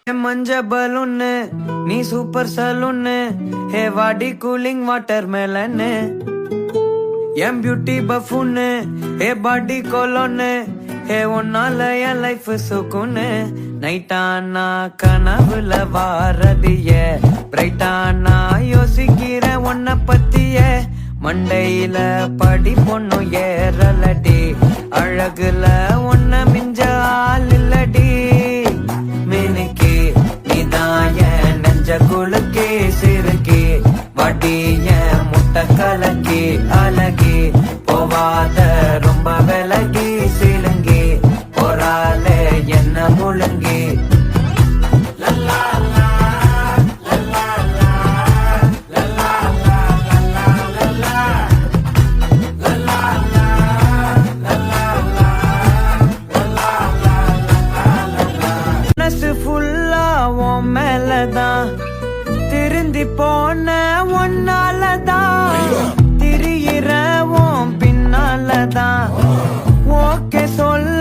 மஞ்ச பலூன்னு நீ சூப்பர் சலூன்னு ஹே வாடி கூலிங் வாட்டர் மேலன்னு என் பியூட்டி பஃபூன்னு ஹே பாடி கொலோன்னு ஹே உன்னால என் லைஃப் சுக்குன்னு நைட்டானா கனவுல வாரதிய பிரைட்டானா யோசிக்கிற உன்னை பத்திய மண்டையில படி பொண்ணு ஏறலடி அழகுல உன்ன மிஞ்ச ஆள் இல்லடி மினுக்கி நீதான் என் நெஞ்ச குலுக்கி சிறுக்கி வடிய முட்டை கலக்கி அழகி போவாத ரொம்ப விலகி சிலுங்கி போறாலே என்ன முழுங்கி மேலதான் திருந்தி போன ஒன்னாலதான் திரியிற பின்னாலதான் ஓகே சொல்ல